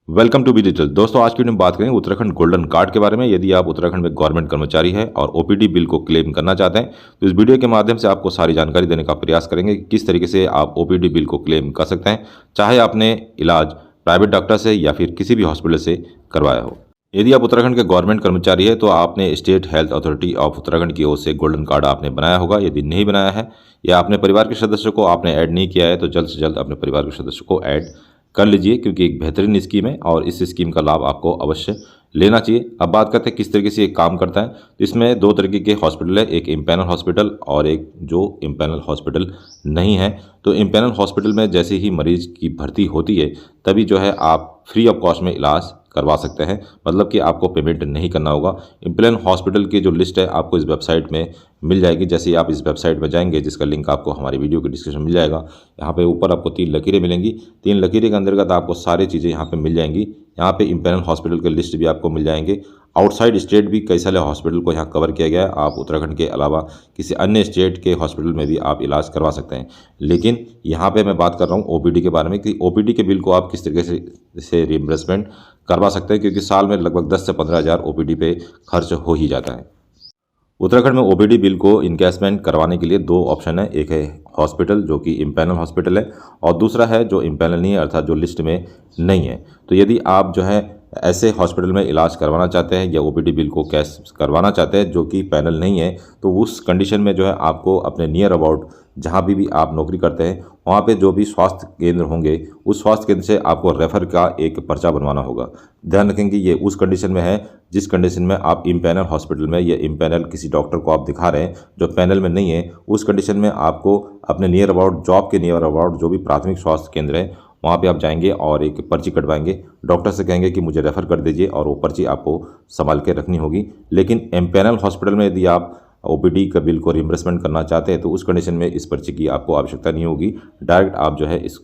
Welcome to be digital. दोस्तों, आज की वीडियो में बात करेंगे उत्तराखंड गोल्डन कार्ड के बारे में। यदि आप उत्तराखंड में गवर्नमेंट कर्मचारी हैं और ओपीडी बिल को क्लेम करना चाहते हैं तो इस वीडियो के माध्यम से आपको सारी जानकारी देने का प्रयास करेंगे कि किस तरीके से आप ओपीडी बिल को क्लेम कर सकते हैं, चाहे आपने इलाज प्राइवेट डॉक्टर से या फिर किसी भी हॉस्पिटल से करवाया हो। यदि आप उत्तराखंड के गवर्नमेंट कर्मचारी है तो आपने state health authority of Uttarakhand की ओर से गोल्डन कार्ड आपने बनाया होगा। यदि नहीं बनाया है या अपने परिवार के सदस्यों को आपने ऐड नहीं किया है तो जल्द से जल्द अपने परिवार के सदस्यों को ऐड कर लीजिए, क्योंकि एक बेहतरीन स्कीम है और इस स्कीम का लाभ आपको अवश्य लेना चाहिए। अब बात करते हैं किस तरीके से ये काम करता है। तो इसमें दो तरीके के हॉस्पिटल है, एक इम्पैनल हॉस्पिटल और एक जो इम्पैनल हॉस्पिटल नहीं है। तो इम्पैनल हॉस्पिटल में जैसे ही मरीज की भर्ती होती है तभी जो है आप फ्री ऑफ कॉस्ट में इलाज करवा सकते हैं, मतलब कि आपको पेमेंट नहीं करना होगा। इम्पैनल हॉस्पिटल की जो लिस्ट है आपको इस वेबसाइट में मिल जाएगी। जैसे ही आप इस वेबसाइट में जाएंगे, जिसका लिंक आपको हमारी वीडियो के डिस्क्रिप्शन में मिल जाएगा, यहाँ पे ऊपर आपको 3 लकीरें मिलेंगी। 3 लकीरें के अंतर्गत आपको सारी चीज़ें यहाँ पे मिल जाएंगी। यहाँ पे इम्पैनल हॉस्पिटल के लिस्ट भी आपको मिल जाएंगे। आउटसाइड स्टेट भी कई सारे हॉस्पिटल को यहाँ कवर किया गया है। आप उत्तराखंड के अलावा किसी अन्य स्टेट के हॉस्पिटल में भी आप इलाज करवा सकते हैं। लेकिन यहाँ पे मैं बात कर रहा हूँ ओपीडी के बारे में कि ओपीडी के बिल को आप किस तरीके से रिइंबर्समेंट करवा सकते हैं, क्योंकि साल में लगभग 10 से 15 हज़ार ओपीडी पे खर्च हो ही जाता है। उत्तराखंड में ओपीडी बिल को इनकैशमेंट करवाने के लिए 2 ऑप्शन है। एक है हॉस्पिटल जो कि इम्पैनल हॉस्पिटल है और दूसरा है जो इम्पैनल नहीं है, अर्थात जो लिस्ट में नहीं है। तो यदि आप जो है ऐसे हॉस्पिटल में इलाज करवाना चाहते हैं या ओपीडी बिल को कैश करवाना चाहते हैं जो कि पैनल नहीं है, तो उस कंडीशन में जो है आपको अपने नियर अबाउट जहाँ भी आप नौकरी करते हैं वहाँ पे जो भी स्वास्थ्य केंद्र होंगे उस स्वास्थ्य केंद्र से आपको रेफ़र का एक पर्चा बनवाना होगा। ध्यान रखें कि ये उस कंडीशन में है जिस कंडीशन में आप इम्पैनल हॉस्पिटल में या इम्पैनल किसी डॉक्टर को आप दिखा रहे हैं जो पैनल में नहीं है। उस कंडीशन में आपको अपने नियर अबाउट जॉब के नियर अबाउट जो भी प्राथमिक स्वास्थ्य केंद्र है वहाँ पे आप जाएंगे और एक पर्ची कटवाएंगे। डॉक्टर से कहेंगे कि मुझे रेफ़र कर दीजिए और वो पर्ची आपको संभाल के रखनी होगी। लेकिन इम्पैनल हॉस्पिटल में यदि आप ओपीडी का बिल को रिइंबर्समेंट करना चाहते हैं तो उस कंडीशन में इस पर्ची की आपको आवश्यकता नहीं होगी। डायरेक्ट आप जो है इस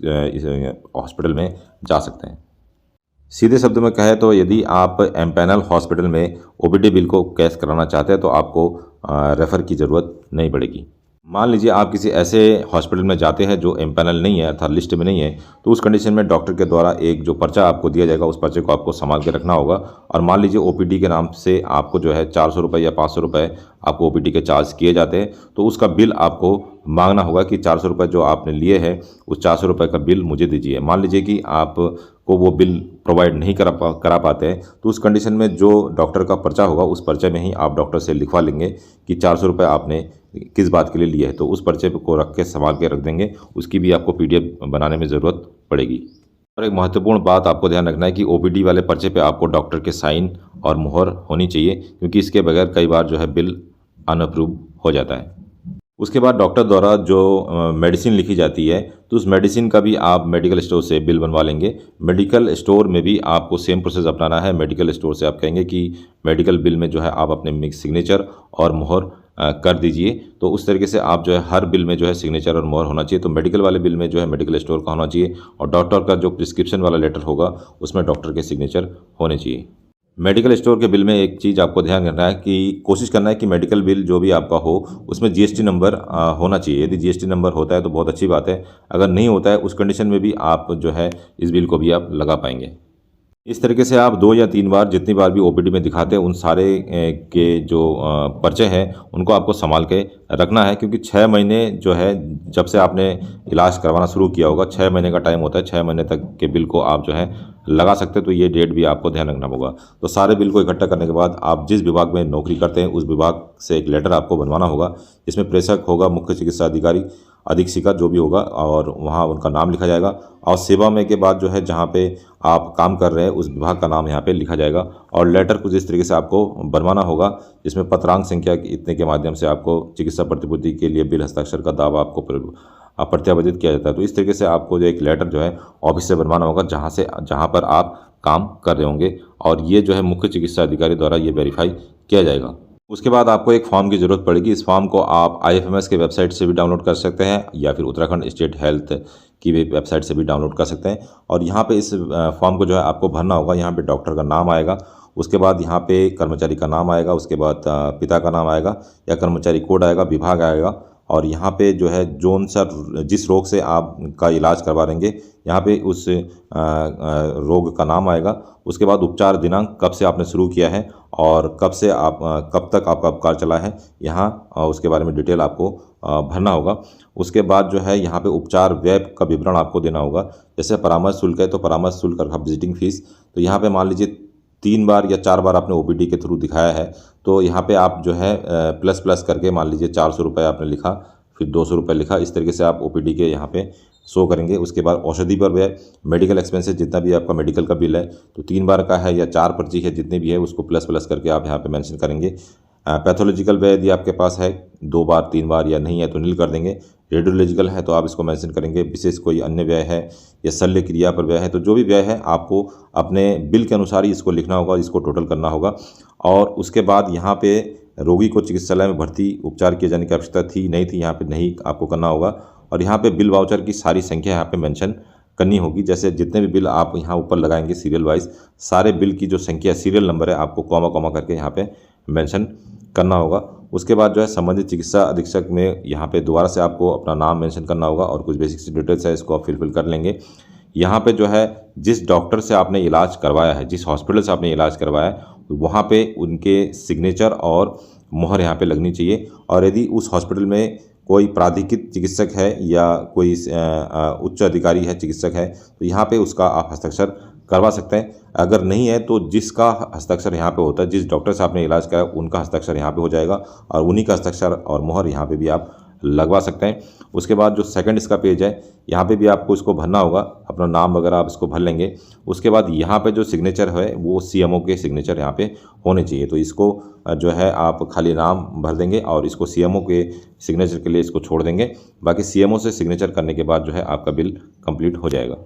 हॉस्पिटल में जा सकते हैं। सीधे शब्द में कहें तो यदि आप इम्पैनल हॉस्पिटल में ओपीडी बिल को कैश कराना चाहते हैं तो आपको रेफ़र की ज़रूरत नहीं पड़ेगी। मान लीजिए आप किसी ऐसे हॉस्पिटल में जाते हैं जो इम्पैनल नहीं है, अर्थात लिस्ट में नहीं है, तो उस कंडीशन में डॉक्टर के द्वारा एक जो पर्चा आपको दिया जाएगा उस पर्चे को आपको संभाल के रखना होगा। और मान लीजिए ओपीडी के नाम से आपको जो है 400 रुपये या 500 रुपये आपको ओपीडी के चार्ज किए जाते हैं, तो उसका बिल आपको मांगना होगा कि 400 रुपये जो आपने लिए हैं उस 400 रुपये का बिल मुझे दीजिए। मान लीजिए कि आप को वो बिल प्रोवाइड नहीं करा पाते हैं तो उस कंडीशन में जो डॉक्टर का पर्चा होगा उस पर्चे में ही आप डॉक्टर से लिखवा लेंगे कि 400 रुपये आपने किस बात के लिए लिए है, तो उस पर्चे को रख के संभाल के रख देंगे। उसकी भी आपको पीडीएफ बनाने में ज़रूरत पड़ेगी। और एक महत्वपूर्ण बात आपको ध्यान रखना है कि ओपीडी वाले पर्चे पे आपको डॉक्टर के साइन और मुहर होनी चाहिए, क्योंकि इसके बगैर कई बार जो है बिल अनअप्रूव हो जाता है। उसके बाद डॉक्टर द्वारा जो मेडिसिन लिखी जाती है तो उस मेडिसिन का भी आप मेडिकल स्टोर से बिल बनवा लेंगे। मेडिकल स्टोर में भी आपको सेम प्रोसेस अपनाना है। मेडिकल स्टोर से आप कहेंगे कि मेडिकल बिल में जो है आप अपने सिग्नेचर और मुहर कर दीजिए। तो उस तरीके से आप जो है हर बिल में जो है सिग्नेचर और मुहर होना चाहिए। तो मेडिकल वाले बिल में जो है मेडिकल स्टोर का होना चाहिए और डॉक्टर का जो प्रिस्क्रिप्शन वाला लेटर होगा उसमें डॉक्टर के सिग्नेचर होने चाहिए। मेडिकल स्टोर के बिल में एक चीज़ आपको ध्यान रखना है कि कोशिश करना है कि मेडिकल बिल जो भी आपका हो उसमें जीएसटी नंबर होना चाहिए। यदि जीएसटी नंबर होता है तो बहुत अच्छी बात है, अगर नहीं होता है उस कंडीशन में भी आप जो है इस बिल को भी आप लगा पाएंगे। इस तरीके से आप 2 या 3 बार जितनी बार भी ओपीडी में दिखाते हैं उन सारे के जो पर्चे हैं उनको आपको संभाल के रखना है, क्योंकि 6 महीने जो है जब से आपने इलाज करवाना शुरू किया होगा 6 महीने का टाइम होता है। 6 महीने तक के बिल को आप जो है लगा सकते हैं। तो ये डेट भी आपको ध्यान रखना होगा। तो सारे बिल को इकट्ठा करने के बाद आप जिस विभाग में नौकरी करते हैं उस विभाग से एक लेटर आपको बनवाना होगा। इसमें प्रेषक होगा, मुख्य चिकित्सा अधिकारी, अधीक्षिका जो भी होगा, और वहाँ उनका नाम लिखा जाएगा। और सेवा में के बाद जो है जहाँ पे आप काम कर रहे हैं उस विभाग का नाम यहाँ पे लिखा जाएगा। और लेटर कुछ इस तरीके से आपको बनवाना होगा जिसमें पत्रांक संख्या इतने के माध्यम से आपको चिकित्सा प्रतिपूर्ति के लिए बिल हस्ताक्षर का दावा आपको प्रत्यावर्तित किया जाता है। तो इस तरीके से आपको जो एक लेटर जो है ऑफिस से बनवाना होगा जहाँ पर आप काम कर रहे होंगे, और ये जो है मुख्य चिकित्सा अधिकारी द्वारा ये वेरीफाई किया जाएगा। उसके बाद आपको एक फॉर्म की ज़रूरत पड़ेगी। इस फॉर्म को आप IFMS के वेबसाइट से भी डाउनलोड कर सकते हैं या फिर उत्तराखंड स्टेट हेल्थ की वेबसाइट से भी डाउनलोड कर सकते हैं। और यहाँ पे इस फॉर्म को जो है आपको भरना होगा। यहाँ पे डॉक्टर का नाम आएगा, उसके बाद यहाँ पे कर्मचारी का नाम आएगा, उसके बाद पिता का नाम आएगा या कर्मचारी कोड आएगा, विभाग आएगा, और यहाँ पे जो है जोन सा जिस रोग से आप का इलाज करवा रहेंगे यहाँ पे उस रोग का नाम आएगा। उसके बाद उपचार दिनांक, कब से आपने शुरू किया है और कब से आप कब तक आपका उपचार चला है, यहाँ उसके बारे में डिटेल आपको भरना होगा। उसके बाद जो है यहाँ पे उपचार व्यय का विवरण आपको देना होगा। जैसे परामर्श शुल्क है तो परामर्श शुल्क और विजिटिंग फीस, तो यहाँ पे मान लीजिए 3 बार या 4 बार आपने ओपीडी के थ्रू दिखाया है तो यहाँ पे आप जो है प्लस प्लस करके मान लीजिए 400 रुपये आपने लिखा, फिर 200 रुपये लिखा, इस तरीके से आप ओपीडी के यहाँ पे शो करेंगे। उसके बाद औषधि पर व्यय, मेडिकल एक्सपेंसेस, जितना भी आपका मेडिकल का बिल है तो 3 बार का है या 4 पर्ची है, जितने भी है उसको प्लस प्लस करके आप यहाँ पे मेंशन करेंगे। पैथोलॉजिकल व्यय यदि आपके पास है 2 बार 3 बार या नहीं है तो नील कर देंगे। रेडियोलॉजिकल है तो आप इसको मेंशन करेंगे। विशेष कोई अन्य व्यय है या शल्य क्रिया पर व्यय है, तो जो भी व्यय है आपको अपने बिल के अनुसार ही इसको लिखना होगा, इसको टोटल करना होगा। और उसके बाद यहाँ पे रोगी को चिकित्सालय में भर्ती उपचार किए जाने की आवश्यकता थी नहीं थी, यहाँ पे नहीं आपको करना होगा। और यहाँ पे बिल वाउचर की सारी संख्या यहाँ पे मेंशन करनी होगी। जैसे जितने भी बिल आप यहाँ ऊपर लगाएंगे सीरियल वाइज, सारे बिल की जो संख्या सीरियल नंबर है आपको कॉमा कॉमा करके यहाँ पे मेंशन करना होगा। उसके बाद जो है संबंधित चिकित्सा अधीक्षक में यहाँ पे दोबारा से आपको अपना नाम मेंशन करना होगा और कुछ बेसिक डिटेल्स है इसको आप फिल कर लेंगे। यहाँ पे जो है जिस डॉक्टर से आपने इलाज करवाया है, जिस हॉस्पिटल से आपने इलाज करवाया है, वहाँ पे उनके सिग्नेचर और मुहर यहाँ पे लगनी चाहिए। और यदि उस हॉस्पिटल में कोई प्राधिकृत चिकित्सक है या कोई उच्च अधिकारी है, चिकित्सक है, तो यहाँ पे उसका आप हस्ताक्षर करवा सकते हैं। अगर नहीं है तो जिसका हस्ताक्षर यहाँ पे होता है, जिस डॉक्टर से आपने इलाज कराया उनका हस्ताक्षर यहाँ पे हो जाएगा और उन्हीं का हस्ताक्षर और मुहर यहाँ पे भी आप लगवा सकते हैं। उसके बाद जो सेकंड इसका पेज है यहाँ पे भी आपको इसको भरना होगा, अपना नाम वगैरह आप इसको भर लेंगे। उसके बाद यहाँ पे जो सिग्नेचर है वो सीएमओ के सिग्नेचर यहाँ पे होने चाहिए, तो इसको जो है आप खाली नाम भर देंगे और इसको सीएमओ के सिग्नेचर के लिए इसको छोड़ देंगे। बाकी सीएमओ से सिग्नेचर करने के बाद जो है आपका बिल कंप्लीट हो जाएगा।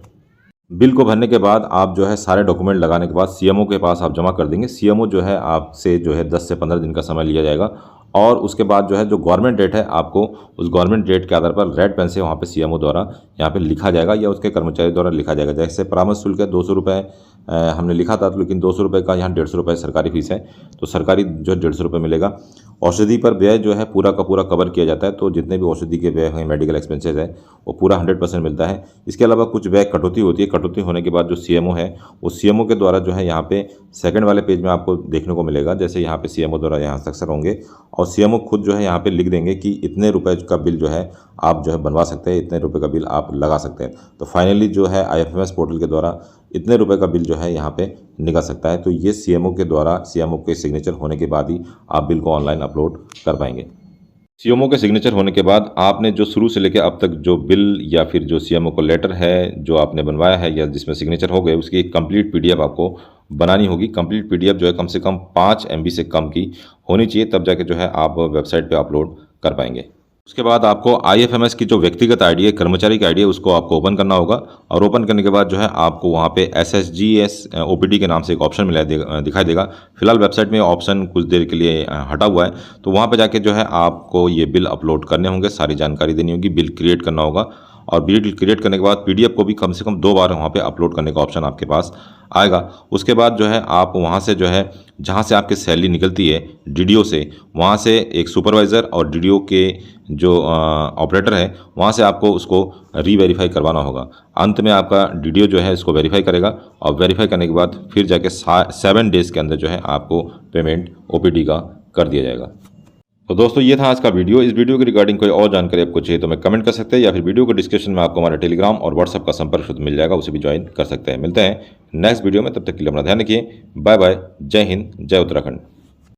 बिल को भरने के बाद आप जो है सारे डॉक्यूमेंट लगाने के बाद सीएमओ के पास आप जमा कर देंगे। सीएमओ जो है आपसे जो है 10 से 15 दिन का समय लिया जाएगा और उसके बाद जो है जो गवर्नमेंट रेट है आपको उस गवर्नमेंट रेट के आधार पर रेड पेन से वहाँ पे सीएमओ द्वारा यहाँ पे लिखा जाएगा या उसके कर्मचारी द्वारा लिखा जाएगा। जैसे परामर्श शुल्क है 200 रुपये हमने लिखा था, लेकिन 200 रुपये का यहाँ 150 रुपये सरकारी फीस है, तो सरकारी जो 150 रुपये मिलेगा। औषधि पर व्यय जो है पूरा का पूरा कवर किया जाता है, तो जितने भी औषधि के व्यय हैं, मेडिकल एक्सपेंसेस है, वो पूरा 100% मिलता है। इसके अलावा कुछ व्यय कटौती होती है। कटौती होने के बाद जो सीएमओ है वो सीएमओ के द्वारा जो है यहाँ पे सेकंड वाले पेज में आपको देखने को मिलेगा। जैसे यहाँ पे सीएमओ द्वारा यहाँ हस्ताक्षर होंगे और सीएमओ खुद जो है यहाँ पे लिख देंगे कि इतने रुपए का बिल जो है आप जो है बनवा सकते हैं, इतने रुपए का बिल आप लगा सकते हैं। तो फाइनली जो है IFMS पोर्टल के द्वारा इतने रुपए का बिल जो है यहाँ पे निकल सकता है। तो ये सीएमओ के द्वारा सीएमओ के सिग्नेचर होने के बाद ही आप बिल को ऑनलाइन अपलोड कर पाएंगे। सीएमओ के सिग्नेचर होने के बाद आपने जो शुरू से लेकर अब तक जो बिल या फिर जो सीएमओ को लेटर है जो आपने बनवाया है या जिसमें सिग्नेचर हो गए उसकी एक कंप्लीट PDF आपको बनानी होगी। कंप्लीट PDF जो है कम से कम 5 MB से कम की होनी चाहिए, तब जाके जो है आप वेबसाइट पे अपलोड कर पाएंगे। उसके बाद आपको IFMS की जो व्यक्तिगत आईडी है, कर्मचारी की आईडी है, उसको आपको ओपन करना होगा और ओपन करने के बाद जो है आपको वहाँ पे SSGS OPD के नाम से एक ऑप्शन दिखाई देगा। फिलहाल वेबसाइट में ऑप्शन कुछ देर के लिए हटा हुआ है, तो वहाँ पे जाके जो है आपको ये बिल अपलोड करने होंगे, सारी जानकारी देनी होगी, बिल क्रिएट करना होगा और बिल क्रिएट करने के बाद PDF को भी कम से कम 2 बार वहाँ पे अपलोड करने का ऑप्शन आपके पास आएगा। उसके बाद जो है आप वहाँ से जो है जहाँ से आपकी सैलरी निकलती है DDO से, वहाँ से एक सुपरवाइज़र और DDO के जो ऑपरेटर है वहाँ से आपको उसको रीवेरीफाई करवाना होगा। अंत में आपका DDO जो है इसको वेरीफाई करेगा और वेरीफाई करने के बाद फिर जाके 7 डेज़ के अंदर जो है आपको पेमेंट OPD का कर दिया जाएगा। तो दोस्तों ये था आज का वीडियो। इस वीडियो के रिगार्डिंग कोई और जानकारी आपको चाहिए तो मैं कमेंट कर सकते हैं या फिर वीडियो के डिस्क्रिप्शन में आपको हमारे टेलीग्राम और व्हाट्सएप का संपर्क मिल जाएगा, उसे भी ज्वाइन कर सकते हैं। मिलते हैं नेक्स्ट वीडियो में, तब तक के लिए अपना ध्यान रखिए। Bye bye. जय हिंद, जय उत्तराखंड।